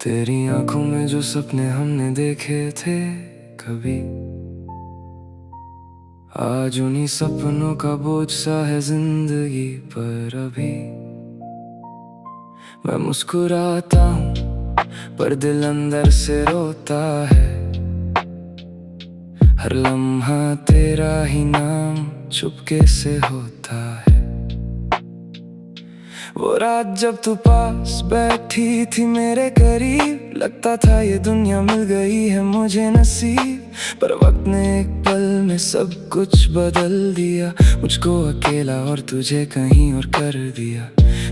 तेरी आंखों में जो सपने हमने देखे थे कभी, आज उन्हीं सपनों का बोझ सा है जिंदगी पर। अभी मैं मुस्कुराता हूँ पर दिल अंदर से रोता है। हर लम्हा तेरा ही नाम चुपके से होता है। वो रात जब तू पास बैठी थी मेरे करीब, लगता था ये दुनिया मिल गई है मुझे नसीब। पर वक्त ने एक पल में सब कुछ बदल दिया, मुझको अकेला और तुझे कहीं और कर दिया।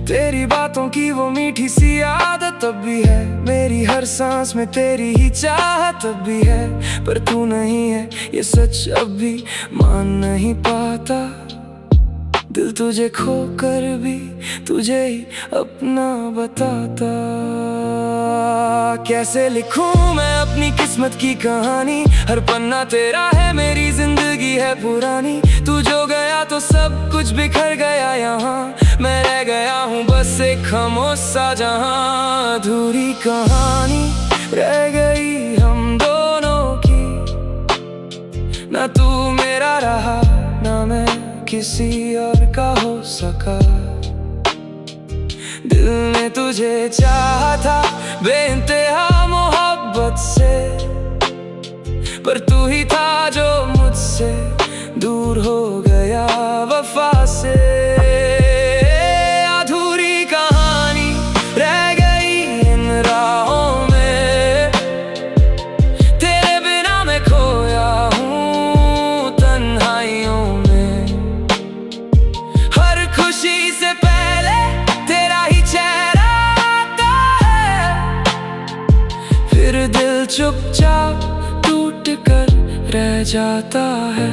तेरी बातों की वो मीठी सी आदत अब भी है, मेरी हर सांस में तेरी ही चाहत अब भी है। पर तू नहीं है ये सच अब भी मान नहीं पाता। दिल तुझे खोकर भी तुझे ही अपना बताता। कैसे लिखूं मैं अपनी किस्मत की कहानी, हर पन्ना तेरा है मेरी जिंदगी है पुरानी। तू जो गया तो सब कुछ बिखर गया यहाँ, मैं रह गया हूँ बस एक खामोश सा जहाँ। अधूरी कहानी रह गई हम दोनों की, ना तू मेरा रहा ना मैं किसी और का हो सका। दिल ने तुझे चाहा था बेइंतहा मोहब्बत से, पर तू ही था जो मुझसे दूर हो गया वफा से। अधूरी कहानी रह गई इन राहों में, तेरे बिना मैं खोया हूँ तन्हाइयों में। हर खुशी से पहले तेरा ही चेहरा आता है, फिर दिल चुपचाप टूट कर रह जाता है।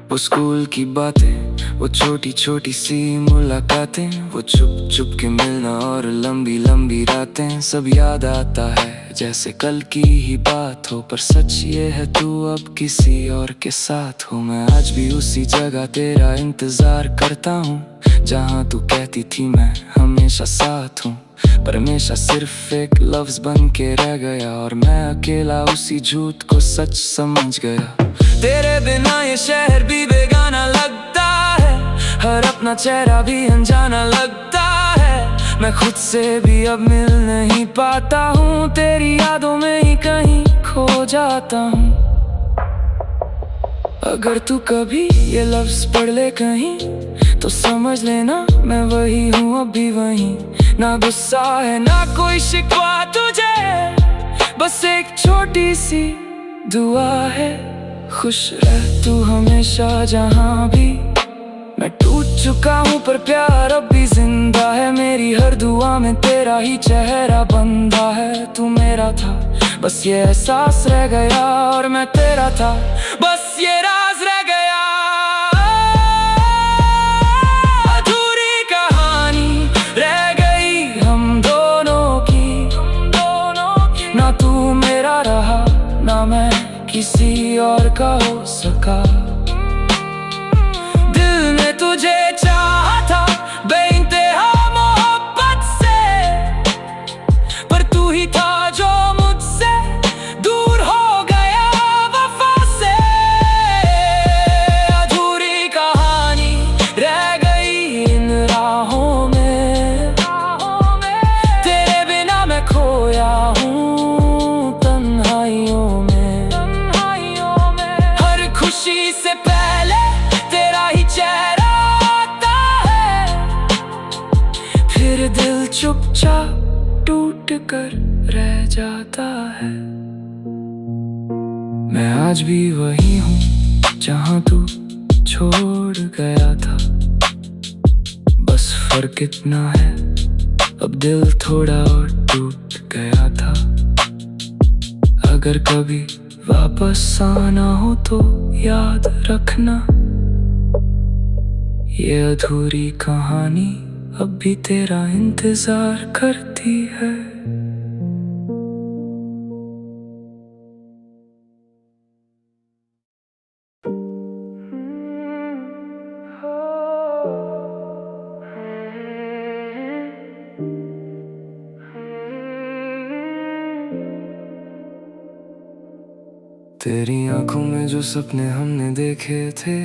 वो स्कूल की बातें, वो छोटी छोटी सी मुलाकातें, वो चुप चुप के मिलना और लंबी लंबी रातें, सब याद आता है जैसे कल की ही बात हो। पर सच ये है तू अब किसी और के साथ हो। मैं आज भी उसी जगह तेरा इंतजार करता हूँ, जहाँ तू कहती थी मैं हमेशा साथ हूँ। पर हमेशा सिर्फ एक लफ्ज बन के रह गया, और मैं अकेला उसी झूठ को सच समझ गया। तेरे बिना ये शहर भी बेगाना लगता है, हर अपना चेहरा भी अनजाना लगता है। मैं खुद से भी अब मिल नहीं पाता हूँ, तेरी यादों में ही कहीं खो जाता हूँ। अगर तू कभी ये लफ्ज पढ़ ले कहीं, तो समझ लेना मैं वही हूँ अब भी वही। ना गुस्सा है ना कोई शिकवा तुझे, बस एक छोटी सी दुआ है, खुश रह तू हमेशा जहाँ भी। मैं टूट चुका हूँ पर प्यार अब भी जिंदा है, मेरी हर दुआ में तेरा ही चेहरा बंधा है। तू मेरा था बस ये एहसास रह गया, और मैं तेरा था बस ये राज रह गया। अधूरी कहानी रह गई हम दोनों की, ना तू मेरा रहा ना मैं किसी और का हो सका। दिल ने तुझे चाहा था बेइंतहा मोहब्बत से, पर तू ही था जो मुझसे दूर हो गया वफा से। अधूरी कहानी रह गई इन राहों में, तेरे बिना मैं खोया हूँ तन्हाइयों में। खुशी से पहले तेरा ही चेहरा आता है, फिर दिल चुपचाप टूट कर रह जाता है। मैं आज भी वही हूँ जहाँ तू छोड़ गया था, बस फर्क इतना है अब दिल थोड़ा और टूट गया था। अगर कभी वापस आना हो तो याद रखना, ये अधूरी कहानी अब भी तेरा इंतजार करती है। तेरी आंखों में जो सपने हमने देखे थे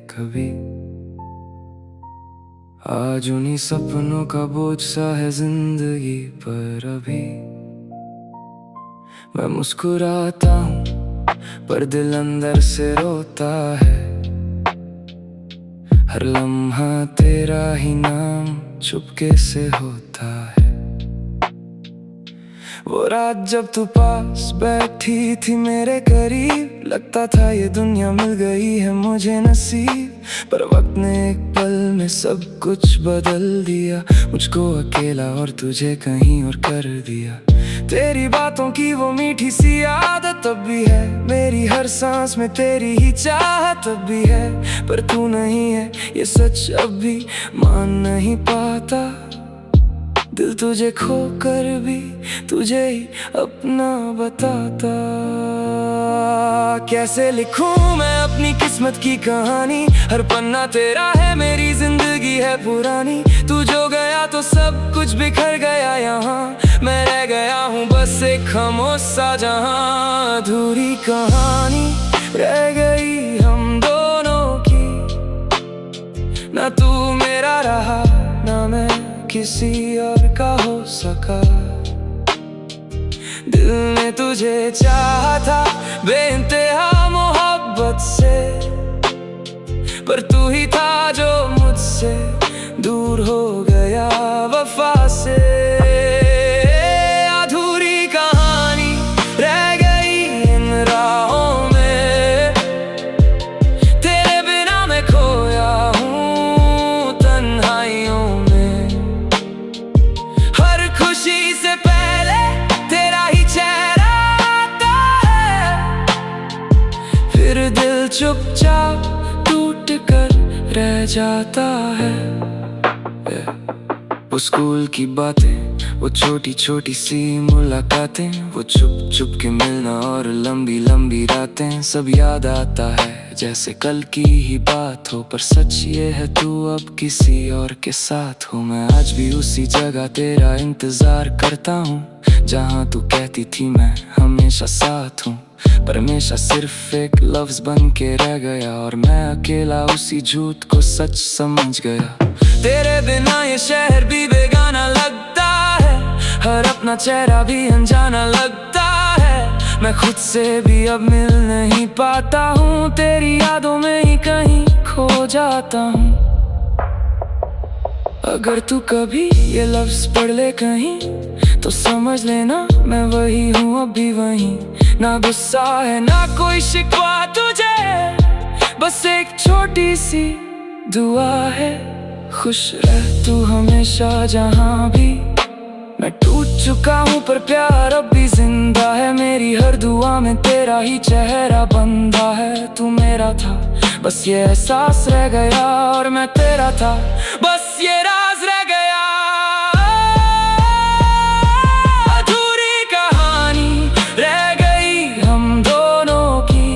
कभी, आज उन्हीं सपनों का बोझ सा है जिंदगी पर। अभी मैं मुस्कुराता हूँ पर दिल अंदर से रोता है। हर लम्हा तेरा ही नाम चुपके से होता है। वो रात जब तू पास बैठी थी मेरे करीब, लगता था ये दुनिया मिल गई है मुझे नसीब। पर वक्त ने एक पल में सब कुछ बदल दिया, मुझको अकेला और तुझे कहीं और कर दिया। तेरी बातों की वो मीठी सी आदत अब भी है, मेरी हर सांस में तेरी ही चाहत अब भी है। पर तू नहीं है ये सच अब भी मान नहीं पाता, दिल तुझे खोकर भी तुझे ही अपना बताता। कैसे लिखूं मैं अपनी किस्मत की कहानी, हर पन्ना तेरा है मेरी जिंदगी है पुरानी। तू जो गया तो सब कुछ बिखर गया यहाँ, मैं रह गया हूँ बस एक खामोश सा जहां। अधूरी कहानी रह गई हम दोनों की, ना तू मेरा रहा ना मैं किसी और का हो सका। दिल ने तुझे चाहा था बेइंतहा मोहब्बत से, पर तू ही था जो मुझसे दूर हो गया वफा से। अधूरी कहानी रह गई इन राहों में, तेरे बिना मैं खोया हूँ तन्हाइयों में। हर खुशी से पहले तेरा ही चेहरा आता है, फिर दिल चुपचाप टूट कर रह जाता है। वो स्कूल की बातें, वो छोटी छोटी सी मुलाकातें, वो चुप चुप के मिलना और लंबी लंबी रातें, सब याद आता है जैसे कल की ही बात हो। पर सच ये है तू अब किसी और के साथ हो। मैं आज भी उसी जगह तेरा इंतजार करता हूँ, जहाँ तू कहती थी मैं हमेशा साथ हूँ। पर हमेशा सिर्फ एक लफ्ज बन के रह गया, और मैं अकेला उसी झूठ को सच समझ गया। तेरे बिना ये शहर भी बेगाना लगता है, हर अपना चेहरा भी अनजाना लगता है। मैं खुद से भी अब मिल नहीं पाता हूँ, तेरी यादों में ही कहीं खो जाता हूँ। अगर तू कभी ये लफ्ज पढ़ ले कहीं, तो समझ लेना मैं वही हूँ अभी वहीं। ना गुस्सा है ना कोई शिकवा तुझे, बस एक छोटी सी दुआ है, खुश रह तू हमेशा जहाँ भी। मैं टूट चुका हूँ पर प्यार अब भी जिंदा है, मेरी हर दुआ में तेरा ही चेहरा बंधा है। तू मेरा था बस ये एहसास रह गया, और मैं तेरा था बस ये राज रह गया। अधूरी कहानी रह गई हम दोनों की,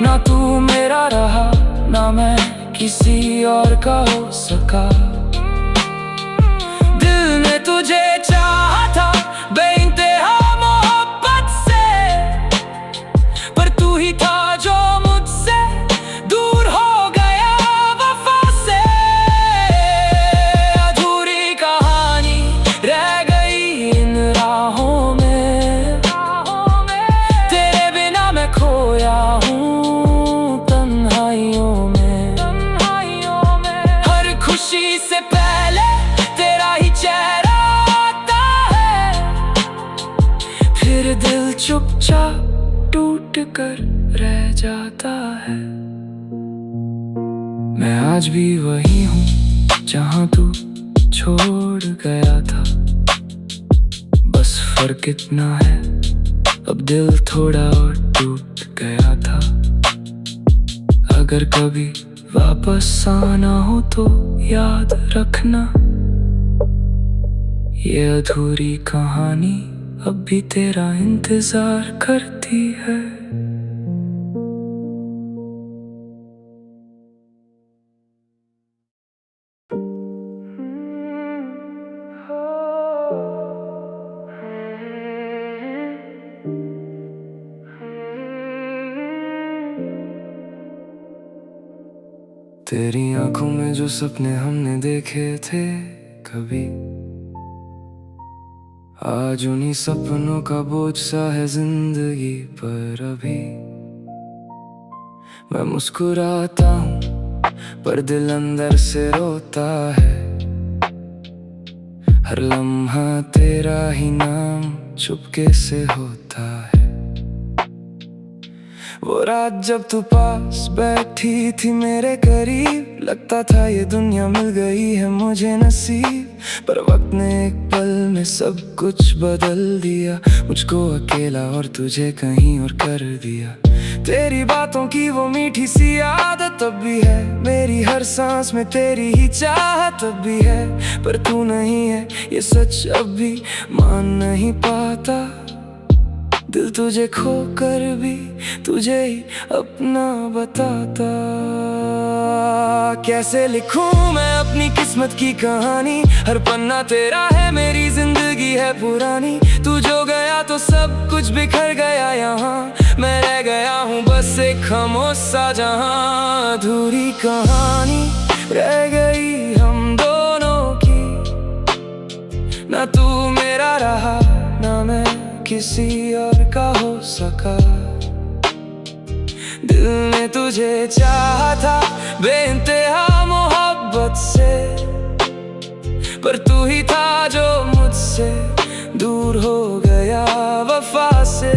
ना तू मेरा रहा ना मैं किसी और का हो सका। दिल ने तुझे चाहा था बेइंतहा मोहब्बत से, पर तू ही था जो मुझसे दूर हो गया वफा से। अधूरी कहानी रह गई इन राहों में, तेरे बिना मैं खोया हूँ तन्हाइयों में। खुशी से पहले तेरा ही चेहरा आता है, फिर दिल चुपचाप टूट कर रह जाता है। मैं आज भी वही हूँ जहाँ तू छोड़ गया था, बस फर्क इतना है अब दिल थोड़ा और टूट गया था। अगर कभी वापस आना हो तो याद रखना, ये अधूरी कहानी अब भी तेरा इंतजार करती है। तेरी आंखों में जो सपने हमने देखे थे कभी, आज उन्हीं सपनों का बोझ सा है जिंदगी पर अभी। मैं मुस्कुराता हूँ पर दिल अंदर से रोता है, हर लम्हा तेरा ही नाम चुपके से होता है। वो रात जब तू पास बैठी थी मेरे करीब, लगता था ये दुनिया मिल गई है मुझे नसीब। पर वक्त ने एक पल में सब कुछ बदल दिया, मुझको अकेला और तुझे कहीं और कर दिया। तेरी बातों की वो मीठी सी आदत अब भी है, मेरी हर सांस में तेरी ही चाहत अब भी है। पर तू नहीं है ये सच अब भी मान नहीं पाता, दिल तुझे खोकर भी तुझे ही अपना बताता। कैसे लिखूं मैं अपनी किस्मत की कहानी, हर पन्ना तेरा है मेरी जिंदगी है पुरानी। तू जो गया तो सब कुछ बिखर गया यहाँ, मैं रह गया हूँ बस एक खामोश सा जहां। अधूरी कहानी रह गई हम दोनों की, ना तू मेरा रहा ना मैं किसी और का हो सका। दिल ने तुझे चाहा था बेइंतहा मोहब्बत से, पर तू ही था जो मुझसे दूर हो गया वफा से।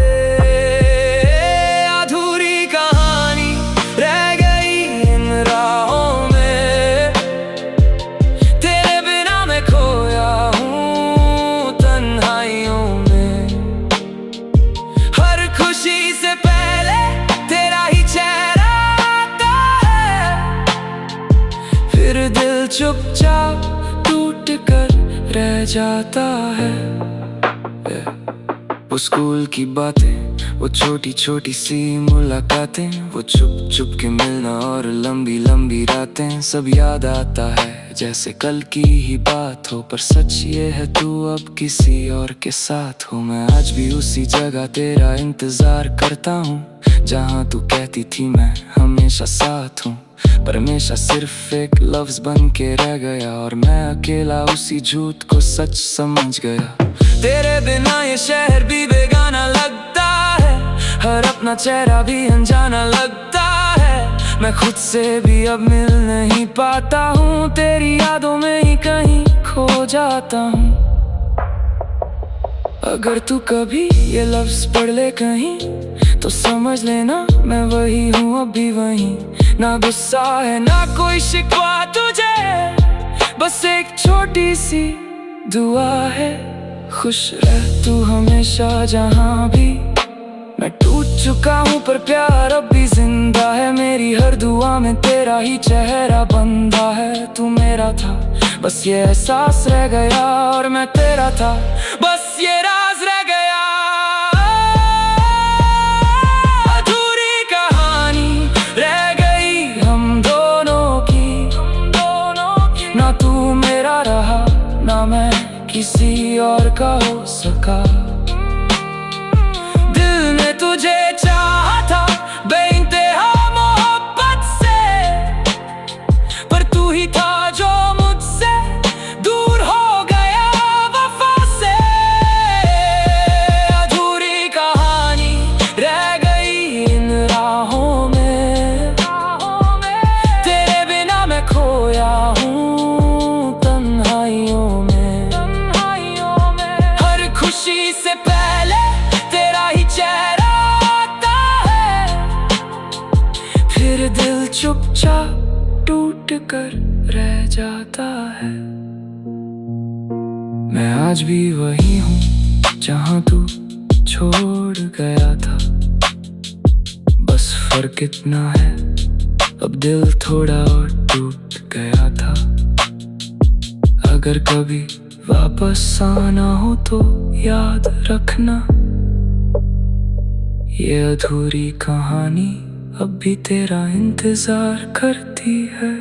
अधूरी कहानी रह गई इन राहों में, तेरे बिना मैं खोया हूँ तन्हाइयों में। हर खुशी से पहले तेरा ही चेहरा आता है, फिर दिल चुपचाप टूट कर रह जाता है। वो स्कूल की बातें, वो छोटी छोटी सी मुलाकातें, वो चुप चुप के मिलना और लंबी लंबी रातें, सब याद आता है जैसे कल की ही बात हो। पर सच ये है तू अब किसी और के साथ हो। मैं आज भी उसी जगह तेरा इंतजार करता हूँ, जहाँ तू कहती थी मैं हमेशा साथ हूँ। पर हमेशा सिर्फ एक लफ्ज बन के रह गया, और मैं अकेला उसी झूठ को सच समझ गया। तेरे बिना ये शहर भी बेगाना लगता है, हर अपना चेहरा भी अनजाना लगता है। मैं खुद से भी अब मिल नहीं पाता हूँ, तेरी यादों में ही कहीं खो जाता हूँ। अगर तू कभी ये लफ्ज पढ़ ले कहीं, तो समझ लेना मैं वही हूँ अभी वहीं। ना गुस्सा है ना कोई शिकवा तुझे, बस एक छोटी सी दुआ है, खुश रह तू हमेशा जहाँ भी। मैं टूट चुका हूँ पर प्यार अब भी जिंदा है, मेरी हर दुआ में तेरा ही चेहरा बंधा है। तू मेरा था बस ये एहसास रह गया, और मैं तेरा था बस ये राज रह गया। अधूरी कहानी रह गई हम दोनों की, ना तू मेरा रहा ना मैं किसी और का हो सका। दिल ने तुझे चाहा था बेइंतहा मोहब्बत से, पर तू ही था जो मुझसे दूर हो गया वफा से। अधूरी कहानी रह गई इन राहों में, तेरे बिना मैं खोया हूँ तन्हाइयों में। खुशी से पहले तेरा ही चेहरा आता है, फिर दिल चुपचाप टूट कर रह जाता है। मैं आज भी वही हूँ जहाँ तू छोड़ गया था, बस फर्क इतना है अब दिल थोड़ा और टूट गया था। अगर कभी वापस आना हो तो याद रखना, ये अधूरी कहानी अब भी तेरा इंतजार करती है।